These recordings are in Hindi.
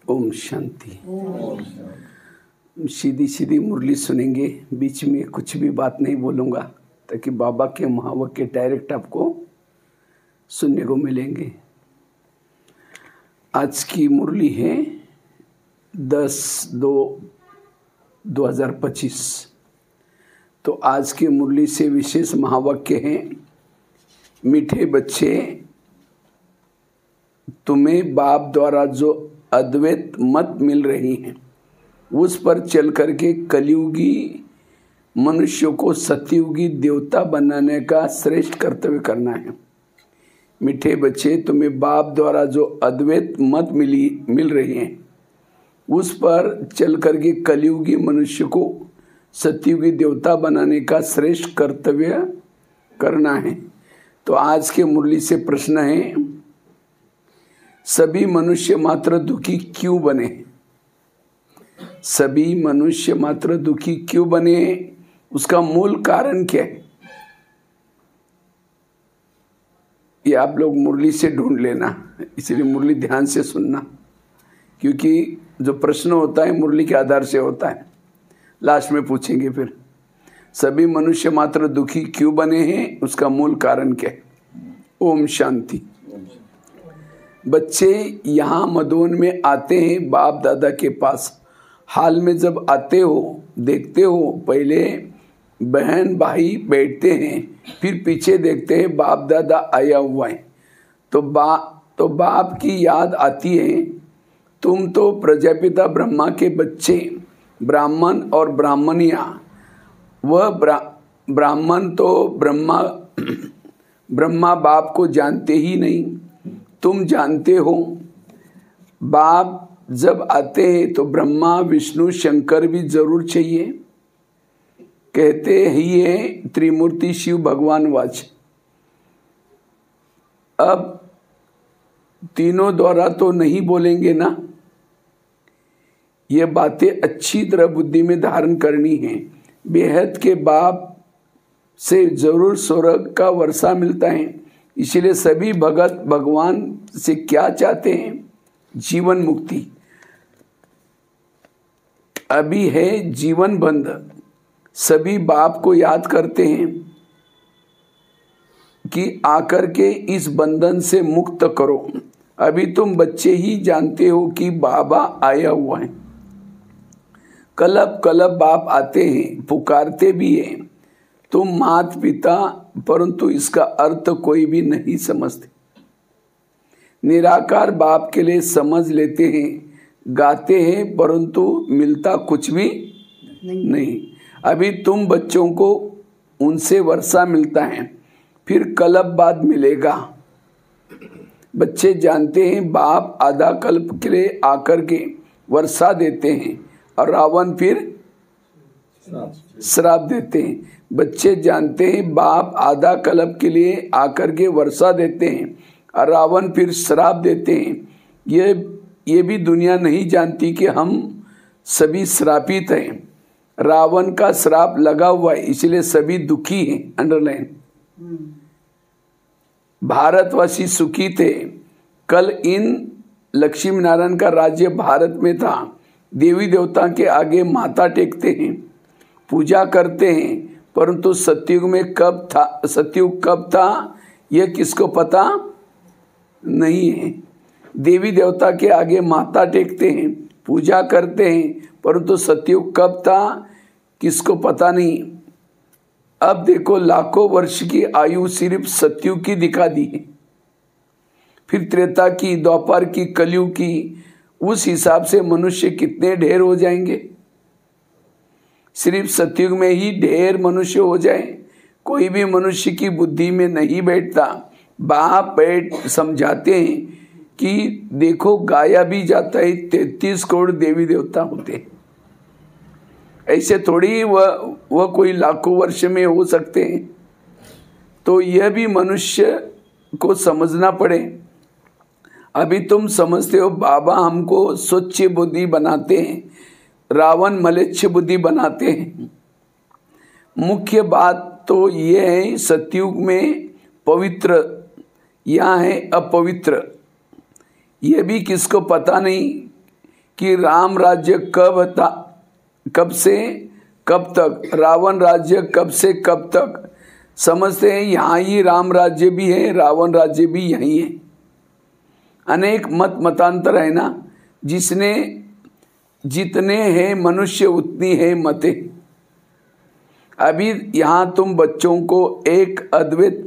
ओम शांति। सीधी सीधी मुरली सुनेंगे, बीच में कुछ भी बात नहीं बोलूँगा ताकि बाबा के महावाक्य डायरेक्ट आपको सुनने को मिलेंगे। आज की मुरली है 10/2/2025। तो आज की मुरली से विशेष महावाक्य है, मीठे बच्चे तुम्हें बाप द्वारा जो अद्वैत मत मिल रही है उस पर चल करके कलयुगी मनुष्य को सतयुगी देवता बनाने का श्रेष्ठ कर्तव्य करना है। मीठे बच्चे तुम्हें बाप द्वारा जो अद्वैत मत मिल रही है उस पर चल करके कलयुगी मनुष्य को सतयुगी देवता बनाने का श्रेष्ठ कर्तव्य करना है। तो आज के मुरली से प्रश्न है, सभी मनुष्य मात्र दुखी क्यों बने? सभी मनुष्य मात्र दुखी क्यों बने, उसका मूल कारण क्या है? ये आप लोग मुरली से ढूंढ लेना, इसलिए मुरली ध्यान से सुनना, क्योंकि जो प्रश्न होता है मुरली के आधार से होता है। लास्ट में पूछेंगे फिर सभी मनुष्य मात्र दुखी क्यों बने हैं, उसका मूल कारण क्या है। ओम शांति। बच्चे यहाँ मधुवन में आते हैं बाप दादा के पास। हाल में जब आते हो देखते हो, पहले बहन भाई बैठते हैं, फिर पीछे देखते हैं बाप दादा आया हुआ है। तो बाप की याद आती है। तुम तो प्रजापिता ब्रह्मा के बच्चे, ब्राह्मण और ब्राह्मणिया। वह ब्राह्मण तो ब्रह्मा बाप को जानते ही नहीं, तुम जानते हो। बाप जब आते हैं तो ब्रह्मा विष्णु शंकर भी जरूर चाहिए। कहते ही है त्रिमूर्ति शिव भगवान वाच। अब तीनों द्वारा तो नहीं बोलेंगे ना, ये बातें अच्छी तरह बुद्धि में धारण करनी है। बेहद के बाप से जरूर स्वर्ग का वर्षा मिलता है। इसलिए सभी भगत भगवान से क्या चाहते हैं? जीवन मुक्ति। अभी है जीवन बंध, सभी बाप को याद करते हैं कि आकर के इस बंधन से मुक्त करो। अभी तुम बच्चे ही जानते हो कि बाबा आया हुआ है। कलब कलब बाप आते हैं, पुकारते भी हैं। तुम मात पिता, परंतु इसका अर्थ कोई भी नहीं समझते। निराकार बाप के लिए समझ लेते हैं, गाते हैं, परंतु मिलता कुछ भी नहीं। अभी तुम बच्चों को उनसे वर्षा मिलता है, फिर कल्प बाद मिलेगा। बच्चे जानते हैं बाप आधा कल्प के लिए आकर के वर्षा देते हैं और रावण फिर श्राप देते हैं। बच्चे जानते हैं बाप आधा कल्प के लिए आकर के वर्षा देते हैं और रावण फिर श्राप देते हैं। ये भी दुनिया नहीं जानती कि हम सभी श्रापित हैं। रावण का श्राप लगा हुआ है, इसलिए सभी दुखी हैं। अंडरलाइन। भारतवासी सुखी थे। कल इन लक्ष्मी नारायण का राज्य भारत में था। देवी देवता के आगे माथा टेकते हैं, पूजा करते हैं, परंतु सतयुग में सतयुग कब था यह किसको पता नहीं है। देवी देवता के आगे माथा टेकते हैं, पूजा करते हैं, परंतु सतयुग कब था किसको पता नहीं। अब देखो लाखों वर्ष की आयु सिर्फ सतयुग की दिखा दी है, फिर त्रेता की, द्वापर की, कलयुग की। उस हिसाब से मनुष्य कितने ढेर हो जाएंगे। सिर्फ सतयुग में ही ढेर मनुष्य हो जाए, कोई भी मनुष्य की बुद्धि में नहीं बैठता। बाप बैठ समझाते हैं कि देखो गाया भी जाता है 33 करोड़ देवी देवता होते हैं। ऐसे थोड़ी वह कोई लाखों वर्ष में हो सकते हैं। तो यह भी मनुष्य को समझना पड़े। अभी तुम समझते हो बाबा हमको स्वच्छ बुद्धि बनाते हैं, रावण मलेच्छ बुद्धि बनाते हैं। मुख्य बात तो ये है, सतयुग में पवित्र, यहाँ है अपवित्र। ये भी किसको पता नहीं कि राम राज्य कब था, कब से कब तक, रावण राज्य कब से कब तक। समझते हैं यहाँ ही राम राज्य भी है, रावण राज्य भी यही है। अनेक मतांतर है ना, जिसने जितने हैं मनुष्य उतनी है मते। अभी यहाँ तुम बच्चों को एक अद्वैत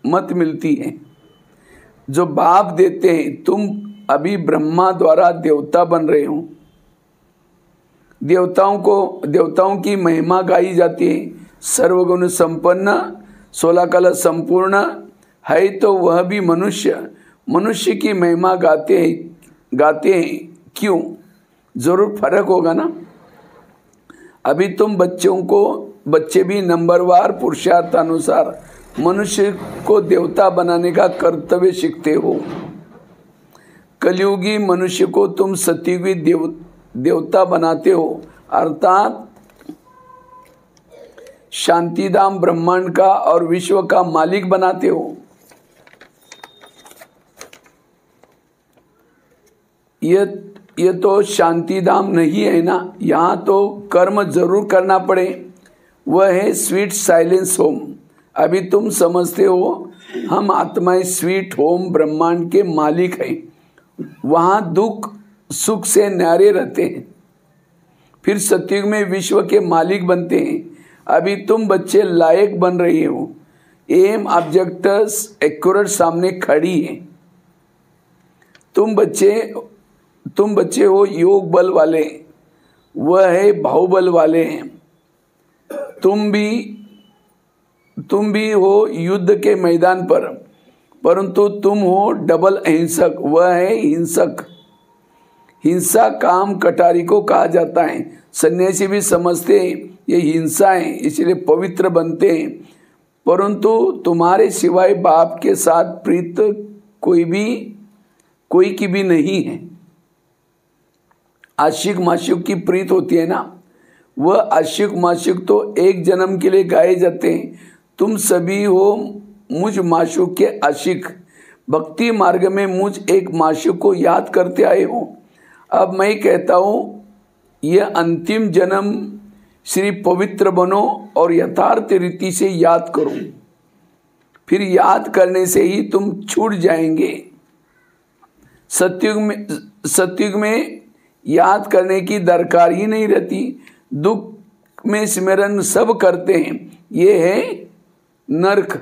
मत मिलती है जो बाप देते हैं। तुम अभी ब्रह्मा द्वारा देवता बन रहे हो। देवताओं की महिमा गाई जाती है। सर्वगुण संपन्न 16 कला संपूर्ण है तो वह भी मनुष्य की महिमा गाते हैं। क्यों? जरूर फर्क होगा ना। अभी तुम बच्चे भी नंबरवार पुरुषार्थ अनुसार मनुष्य को देवता बनाने का कर्तव्य सीखते हो। कलयुगी मनुष्य को तुम सतयुगी देवता बनाते हो, अर्थात शांतिधाम ब्रह्मांड का और विश्व का मालिक बनाते हो। ये तो शांतिधाम नहीं है ना। यहाँ तो कर्म जरूर करना पड़े, वह है स्वीट साइलेंस होम। अभी तुम समझते हो हम आत्माएं स्वीट होम ब्रह्मांड के मालिक हैं। वहाँ दुख सुख से न्यारे रहते हैं, फिर सतयुग में विश्व के मालिक बनते हैं। अभी तुम बच्चे लायक बन रहे हो। एम ऑब्जेक्ट्स एक्यूरेट सामने खड़ी है। तुम बच्चे हो योग बल वाले, वह है बाहुबल वाले हैं। तुम भी हो युद्ध के मैदान पर, परंतु तुम हो डबल अहिंसक, वह है हिंसक। हिंसा काम कटारी को कहा जाता है। सन्यासी भी समझते हैं ये हिंसा है, इसलिए पवित्र बनते हैं। परंतु तुम्हारे सिवाय बाप के साथ प्रीत कोई की भी नहीं है। आशिक माशिक की प्रीत होती है ना, वह आशिक माशिक तो एक जन्म के लिए गाए जाते हैं। तुम सभी हो मुझ माशूक के आशिक। भक्ति मार्ग में मुझ एक माशूक को याद करते आए हो। अब मैं कहता हूँ यह अंतिम जन्म श्री पवित्र बनो और यथार्थ रीति से याद करो, फिर याद करने से ही तुम छूट जाएंगे। सतयुग में याद करने की दरकार ही नहीं रहती। दुख में स्मरण सब करते हैं, ये है नरक।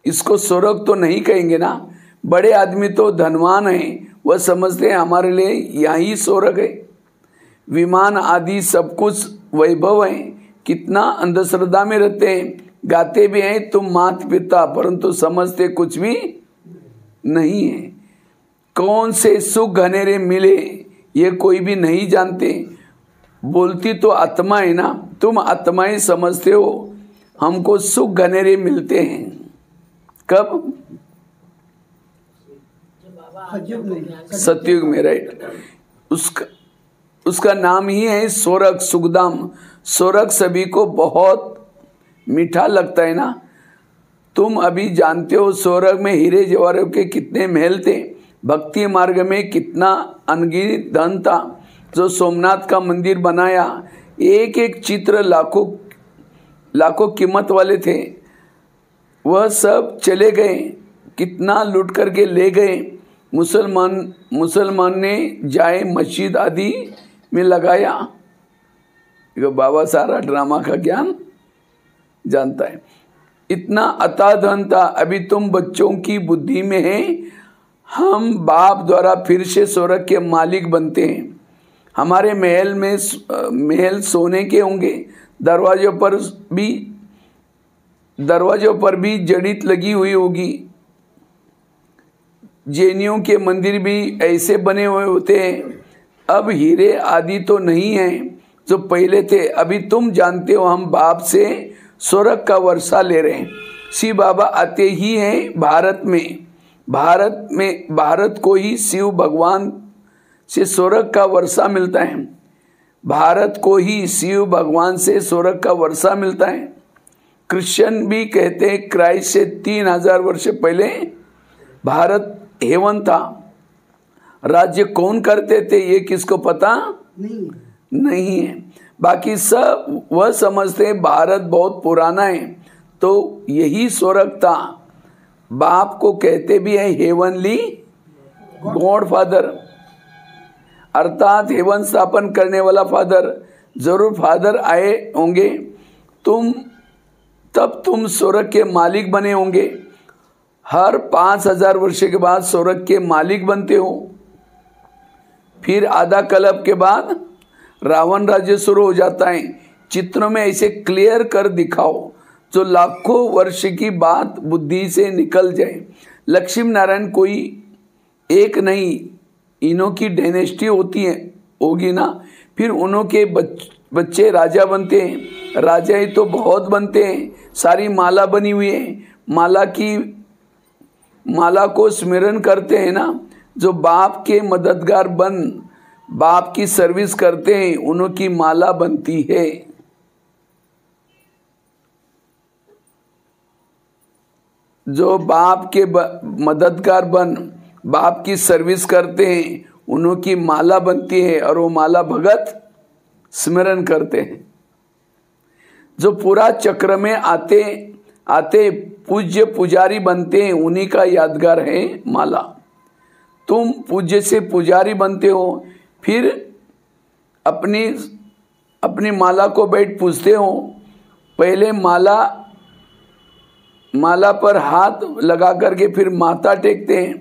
इसको स्वर्ग तो नहीं कहेंगे ना। बड़े आदमी तो धनवान हैं, वह समझते हैं हमारे लिए यही स्वर्ग है। विमान आदि सब कुछ वैभव है, कितना अंधश्रद्धा में रहते हैं। गाते भी हैं तुम माता पिता, परंतु समझते कुछ भी नहीं है। कौन से सुख घनेरे मिले ये कोई भी नहीं जानते। बोलती तो आत्मा है ना, तुम आत्माएं समझते हो हमको सुख घनेरे मिलते हैं। कब? सतयुग में, राइट। उसका नाम ही है स्वर्ग, सुखधाम। स्वर्ग सभी को बहुत मीठा लगता है ना। तुम अभी जानते हो स्वर्ग में हीरे जवाहरों के कितने महल थे। भक्ति मार्ग में कितना अनगिनत धन था। जो सोमनाथ का मंदिर बनाया, एक एक चित्र लाखों कीमत वाले थे। वह सब चले गए, कितना लूट करके ले गए। मुसलमान ने जाए मस्जिद आदि में लगाया। बाबा सारा ड्रामा का ज्ञान जानता है। इतना अथाह धन था। अभी तुम बच्चों की बुद्धि में है हम बाप द्वारा फिर से स्वर्ग के मालिक बनते हैं। हमारे महल सोने के होंगे। दरवाजों पर भी जड़ीत लगी हुई होगी। जैनियों के मंदिर भी ऐसे बने हुए होते हैं। अब हीरे आदि तो नहीं हैं जो पहले थे। अभी तुम जानते हो हम बाप से स्वर्ग का वर्षा ले रहे हैं। शिव बाबा आते ही हैं भारत को ही शिव भगवान से स्वर्ग का वर्षा मिलता है। भारत को ही शिव भगवान से स्वर्ग का वर्षा मिलता है। क्रिश्चियन भी कहते हैं क्राइस्ट से 3000 वर्ष पहले भारत हेवन था। राज्य कौन करते थे ये किसको पता नहीं है। बाकी सब वह समझते हैं भारत बहुत पुराना है, तो यही स्वर्ग था। बाप को कहते भी है हेवनली गॉड फादर, अर्थात हेवन स्थापन करने वाला फादर। जरूर फादर आए होंगे, तब तुम स्वर्ग के मालिक बने होंगे। हर 5000 वर्ष के बाद स्वर्ग के मालिक बनते हो। फिर आधा कल्प के बाद रावण राज्य शुरू हो जाता है। चित्र में ऐसे क्लियर कर दिखाओ जो लाखों वर्ष की बात बुद्धि से निकल जाए। लक्ष्मी नारायण कोई एक नहीं, इन्हों की डायनेस्टी होगी ना, फिर उन्हों के बच्चे राजा बनते हैं। राजा ही तो बहुत बनते हैं, सारी माला बनी हुई है। माला को स्मरण करते हैं ना, जो बाप के मददगार बाप की सर्विस करते हैं, उन्हों की माला बनती है। जो बाप के मददगार बाप की सर्विस करते हैं, उन्हों की माला बनती है, और वो माला भगत स्मरण करते हैं। जो पूरा चक्र में आते आते पूज्य पुजारी बनते हैं, उन्हीं का यादगार है माला। तुम पूज्य से पुजारी बनते हो, फिर अपनी माला को बैठ पूजते हो। पहले माला पर हाथ लगा करके फिर माथा टेकते हैं,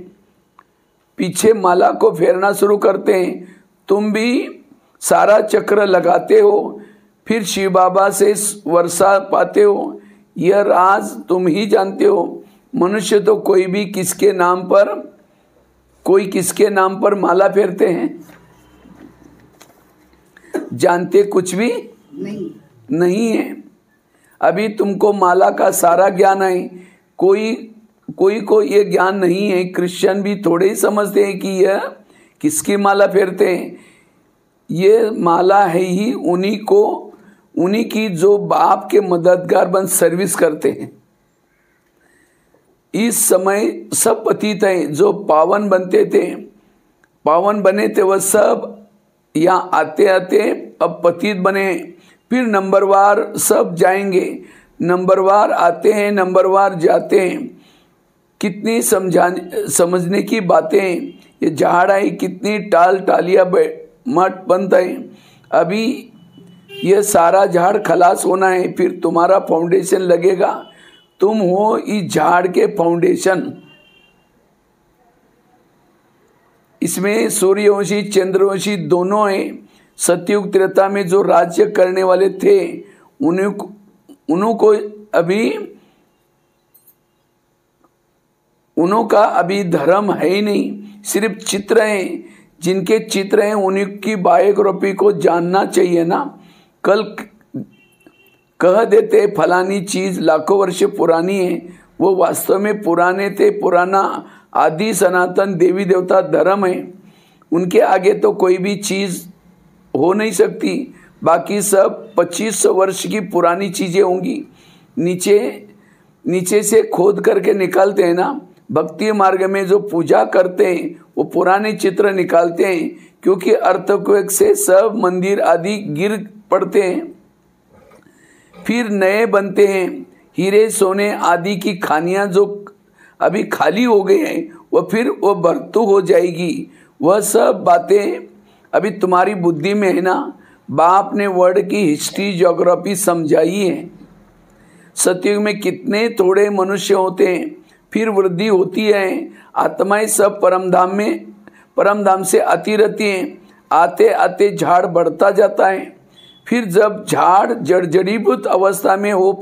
पीछे माला को फेरना शुरू करते हैं। तुम भी सारा चक्र लगाते हो, फिर शिव बाबा से वर्षा पाते हो। यह राज तुम ही जानते हो। मनुष्य तो कोई किसके नाम पर माला फेरते हैं, जानते कुछ भी नहीं है। अभी तुमको माला का सारा ज्ञान है, कोई को ये ज्ञान नहीं है। क्रिश्चियन भी थोड़े ही समझते हैं कि यह किसकी माला फेरते हैं। ये माला है ही उन्हीं की जो बाप के मददगार बन सर्विस करते हैं। इस समय सब पतित हैं। जो पावन बने थे वह सब यहाँ आते आते अब पतित बने। फिर नंबरवार सब जाएंगे, नंबरवार आते हैं, नंबरवार जाते हैं। कितनी समझने की बातें। ये झाड़ आई, कितनी टालियां मठ बनता है। अभी यह सारा झाड़ खलास होना है, फिर तुम्हारा फाउंडेशन लगेगा। तुम हो इस झाड़ के फाउंडेशन। इसमें सूर्यवंशी चंद्रवंशी दोनों हैं। सतयुग त्रेता में जो राज्य करने वाले थे, उन्हों का अभी धर्म है ही नहीं, सिर्फ चित्र हैं। जिनके चित्र हैं उन्हीं की बायोग्राफी को जानना चाहिए ना। कल कह देते फलानी चीज लाखों वर्ष पुरानी है, वो वास्तव में पुराने थे। पुराना आदि सनातन देवी देवता धर्म है, उनके आगे तो कोई भी चीज हो नहीं सकती। बाकी सब 2500 वर्ष की पुरानी चीजें होंगी। नीचे से खोद करके निकालते हैं ना। भक्ति मार्ग में जो पूजा करते हैं वो पुराने चित्र निकालते हैं, क्योंकि अर्थक्वेक से सब मंदिर आदि गिर पड़ते हैं, फिर नए बनते हैं। हीरे सोने आदि की खानियां जो अभी खाली हो गए हैं, वो भरतू हो जाएगी। वह सब बातें अभी तुम्हारी बुद्धि में है ना। बाप ने वर्ल्ड की हिस्ट्री ज्योग्राफी समझाई है। सतयुग में कितने थोड़े मनुष्य होते हैं, फिर वृद्धि होती है। आत्माएं सब परमधाम से आती रहती हैं। आते आते झाड़ बढ़ता जाता है। फिर जब झाड़ जड़ीभूत अवस्था में हो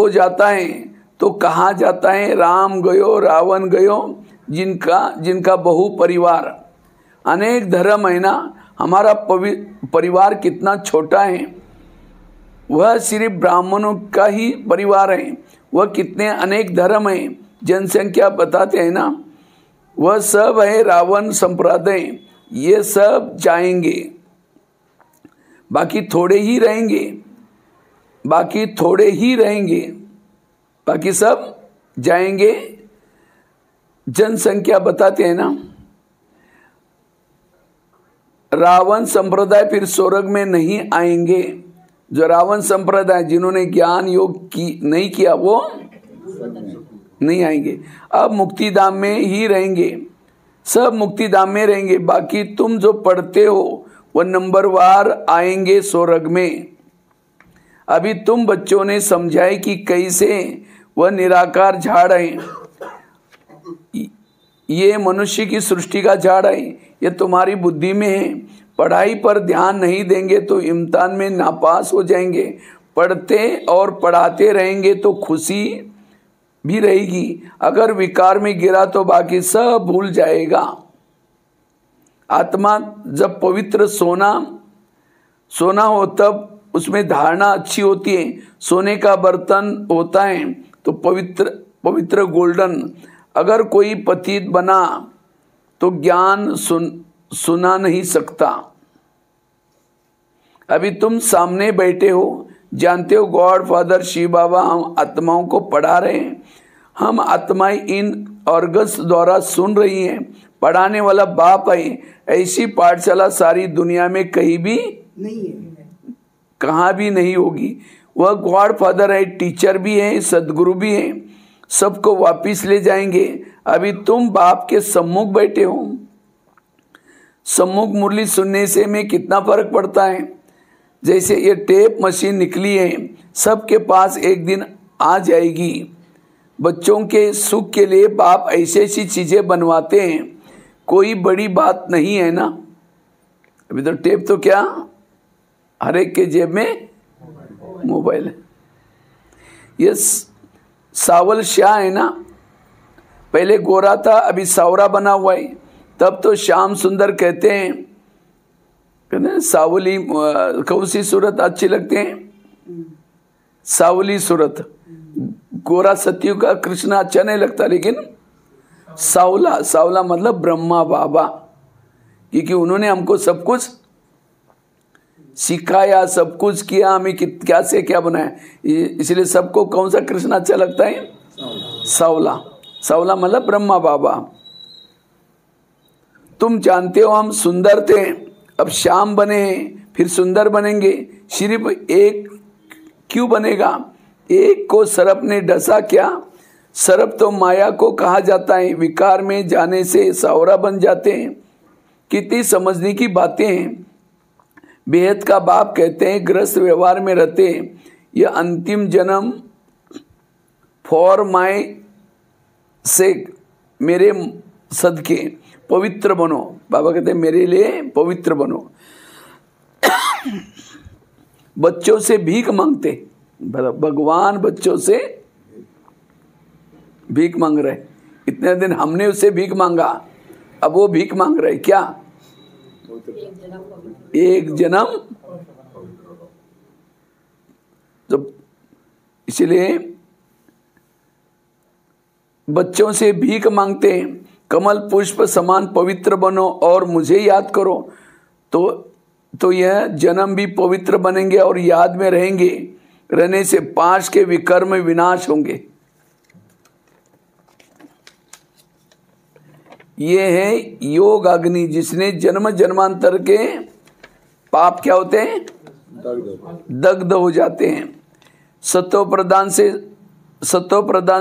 जाता है तो कहाँ जाता है? राम गयो रावण गयो, जिनका बहु परिवार। अनेक धर्म है ना। हमारा परिवार कितना छोटा है, वह सिर्फ ब्राह्मणों का ही परिवार है। वह कितने अनेक धर्म है, जनसंख्या बताते हैं ना। वह सब है रावण संप्रदाय। ये सब जाएंगे, बाकी थोड़े ही रहेंगे। बाकी सब जाएंगे। जनसंख्या बताते हैं ना, रावण संप्रदाय फिर स्वर्ग में नहीं आएंगे। जो रावण संप्रदाय जिन्होंने ज्ञान योग की नहीं किया वो नहीं आएंगे, अब मुक्तिधाम में ही रहेंगे, सब मुक्तिधाम में रहेंगे। बाकी तुम जो पढ़ते हो वो नंबरवार आएंगे स्वर्ग में। अभी तुम बच्चों ने समझाए कि कैसे वह निराकार झाड़ है, ये मनुष्य की सृष्टि का झाड़ है, ये तुम्हारी बुद्धि में है। पढ़ाई पर ध्यान नहीं देंगे तो इम्तिहान में नापास हो जाएंगे। पढ़ते और पढ़ाते रहेंगे तो खुशी भी रहेगी। अगर विकार में गिरा तो बाकी सब भूल जाएगा। आत्मा जब पवित्र सोना हो तब उसमें धारणा अच्छी होती है। सोने का बर्तन होता है तो पवित्र गोल्डन। अगर कोई पतित बना तो ज्ञान सुना नहीं सकता। अभी तुम सामने बैठे हो, जानते हो गॉड फादर शिव बाबा हम आत्माओं को पढ़ा रहे हैं। हम आत्माएं इन ऑर्गन्स द्वारा सुन रही हैं। पढ़ाने वाला बाप है। ऐसी पाठशाला सारी दुनिया में कहीं भी नहीं है, कहाँ भी नहीं होगी। वह गॉड फादर है, टीचर भी है, सदगुरु भी है, सबको वापिस ले जाएंगे। अभी तुम बाप के सम्मुख बैठे हो। सम्मुख मुरली सुनने से में कितना फर्क पड़ता है। जैसे ये टेप मशीन निकली है, सबके पास एक दिन आ जाएगी। बच्चों के सुख के लिए बाप ऐसी ऐसी चीजें बनवाते हैं, कोई बड़ी बात नहीं है ना। अभी तो टेप तो क्या, हर एक के जेब में मोबाइल है। ये सावल शाह है ना, पहले गोरा था अभी सावरा बना हुआ है। तब तो श्याम सुंदर कहते हैं सावली। कौन सी सूरत अच्छी लगती है? सावली सूरत। गोरा सत्यु का कृष्ण अच्छा नहीं लगता, लेकिन सावला मतलब ब्रह्मा बाबा, क्योंकि उन्होंने हमको सब कुछ सिखाया, सब कुछ किया, हमें क्या से क्या बनाया। इसलिए सबको कौन सा कृष्ण अच्छा लगता है? सावला मतलब ब्रह्मा बाबा। तुम जानते हो हम सुंदर थे, अब श्याम बने हैं, फिर सुंदर बनेंगे। सिर्फ एक क्यों बनेगा? एक को सर्प ने डसा क्या? सर्प तो माया को कहा जाता है। विकार में जाने से सावरा बन जाते हैं। कितनी समझने की बातें हैं। बेहद का बाप कहते हैं ग्रस्त व्यवहार में रहते, यह अंतिम जन्म फॉर माय सेक, मेरे सदके पवित्र बनो। बाबा कहते हैं मेरे लिए पवित्र बनो। बच्चों से भीख मांगते, भगवान बच्चों से भीख मांग रहे। इतने दिन हमने उससे भीख मांगा, अब वो भीख मांग रहे। क्या? एक जन्म। तो इसलिए बच्चों से भीख मांगते हैं, कमल पुष्प समान पवित्र बनो और मुझे याद करो। तो यह जन्म भी पवित्र बनेंगे और याद में रहेंगे। रहने से पांच के विकर्म विनाश होंगे। ये है योग अग्नि, जिसने जन्म जन्मांतर के पाप क्या होते हैं? दग्ध हो जाते हैं। सतो प्रधान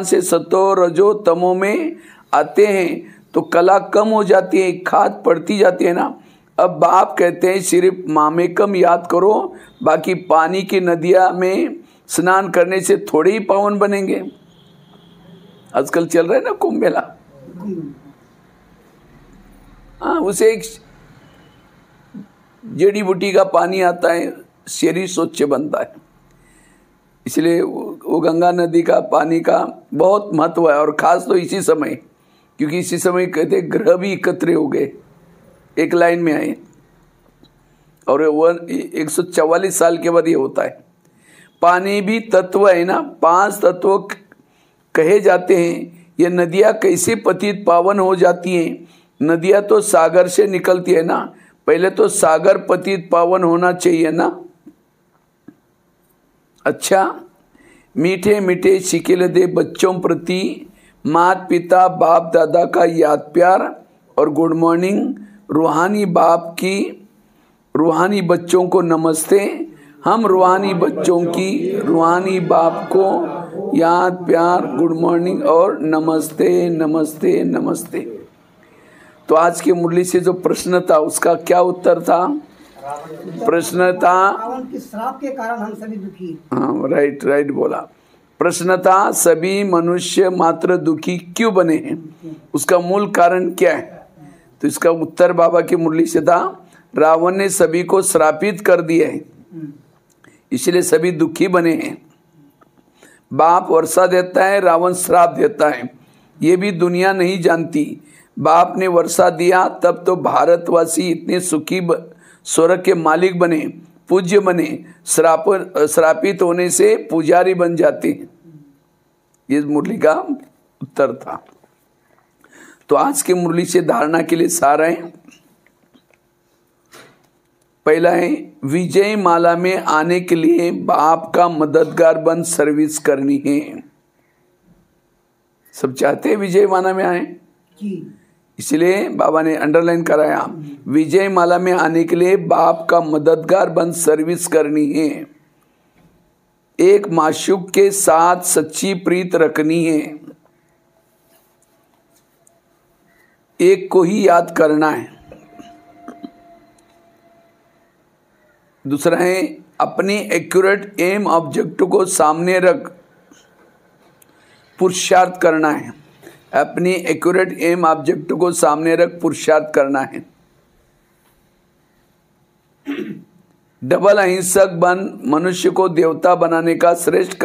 से सतो रजो तमो में आते हैं तो कला कम हो जाती है, खाद पड़ती जाती है ना। अब बाप कहते हैं सिर्फ मामेकम याद करो, बाकी पानी की नदियां में स्नान करने से थोड़े ही पावन बनेंगे। आजकल चल रहा है ना कुंभ मेला, हाँ, उसे एक जड़ी बूटी का पानी आता है, शरीर स्वच्छ बनता है। इसलिए वो गंगा नदी का पानी का बहुत महत्व है। और खास तो इसी समय, क्योंकि इसी समय कहते ग्रह भी एकत्र हो गए, एक लाइन में आए, और वो 144 साल के बाद ये होता है। पानी भी तत्व है ना, 5 तत्व कहे जाते हैं। ये नदियाँ कैसे पतित पावन हो जाती हैं? नदियाँ तो सागर से निकलती है ना, पहले तो सागर पतित पावन होना चाहिए ना। अच्छा, मीठे मीठे शिकिल दे बच्चों प्रति माता पिता बाप दादा का याद प्यार और गुड मॉर्निंग। रूहानी बच्चों को नमस्ते। हम रूहानी बच्चों की रूहानी बाप को याद प्यार गुड मॉर्निंग और नमस्ते नमस्ते नमस्ते। तो आज की मुरली से जो प्रश्न था उसका क्या उत्तर था? प्रश्न था रावण के श्राप के कारण हम सभी दुखी। हाँ, राइट बोला। प्रश्न था सभी मनुष्य मात्र दुखी क्यों बने हैं, उसका मूल कारण क्या है? तो इसका उत्तर बाबा की मुरली से था रावण ने सभी को श्रापित कर दिया है, इसलिए सभी दुखी बने हैं। बाप वर्षा देता है, रावण श्राप देता है, ये भी दुनिया नहीं जानती। बाप ने वर्षा दिया तब तो भारतवासी इतने सुखी स्वर्ग के मालिक बने, पूज्य बने। श्रापित होने से पुजारी बन जाते हैं। ये मुरली का उत्तर था। तो आज की मुरली से धारणा के लिए सार है। पहला है विजय माला में आने के लिए बाप का मददगार बन सर्विस करनी है। सब चाहते हैं विजय माला में आए, इसलिए बाबा ने अंडरलाइन कराया विजय माला में आने के लिए बाप का मददगार बन सर्विस करनी है। एक माशूक के साथ सच्ची प्रीत रखनी है, एक को ही याद करना है। दूसरा है अपनी एक्यूरेट एम ऑब्जेक्ट को सामने रख पुरुषार्थ करना है। अपनी एक्यूरेट एम ऑब्जेक्ट को सामने रख पुरुषार्थ करना है। डबल अहिंसक बन मनुष्य को देवता बनाने का श्रेष्ठ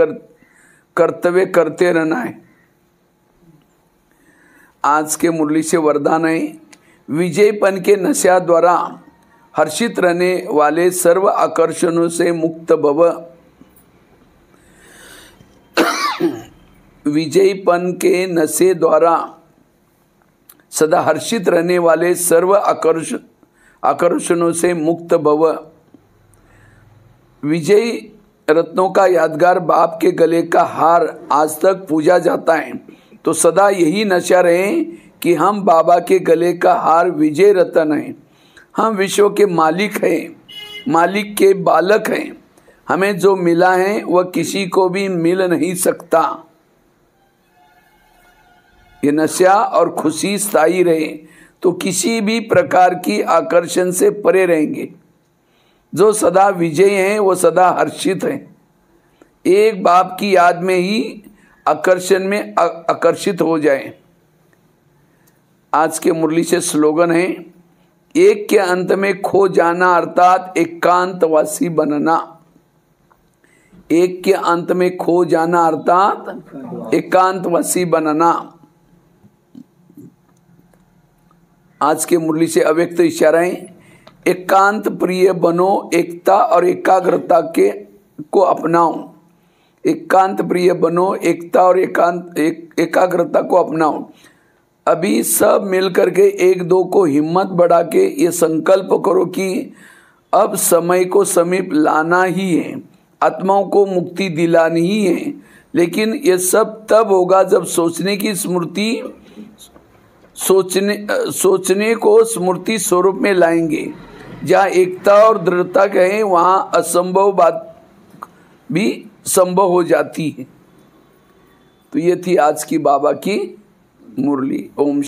कर्तव्य करते रहना है। आज के मुरली से वरदान है विजयपन के नशा द्वारा हर्षित रहने वाले सर्व आकर्षणों से मुक्त भव। विजयपन के नशे द्वारा सदा हर्षित रहने वाले सर्व आकर्षणों से मुक्त भव। विजय रत्नों का यादगार बाप के गले का हार आज तक पूजा जाता है, तो सदा यही नशा रहे कि हम बाबा के गले का हार विजय रत्न हैं। हम विश्व के मालिक हैं, मालिक के बालक हैं। हमें जो मिला है वह किसी को भी मिल नहीं सकता। ये नशा और खुशी स्थायी रहे तो किसी भी प्रकार की आकर्षण से परे रहेंगे। जो सदा विजय हैं वो सदा हर्षित हैं। एक बाप की याद में ही आकर्षण में आकर्षित हो जाए। आज के मुरली से स्लोगन है एक के अंत में खो जाना अर्थात एकांतवासी बनना। एक के अंत में खो जाना अर्थात एकांतवासी बनना। आज के मुरली से अव्यक्त इशाराएं एकांत प्रिय बनो, एकता और एकाग्रता को अपनाओ। एकांत प्रिय बनो, एकता और एकाग्रता को अपनाओ। अभी सब मिलकर के एक दो को हिम्मत बढ़ा के ये संकल्प करो कि अब समय को समीप लाना ही है, आत्माओं को मुक्ति दिलानी ही है। लेकिन ये सब तब होगा जब सोचने की स्मृति सोचने को स्मृति स्वरूप में लाएंगे। जहाँ एकता और दृढ़ता कहें वहाँ असंभव बात भी संभव हो जाती है। तो ये थी आज की बाबा की मुरली। ओम।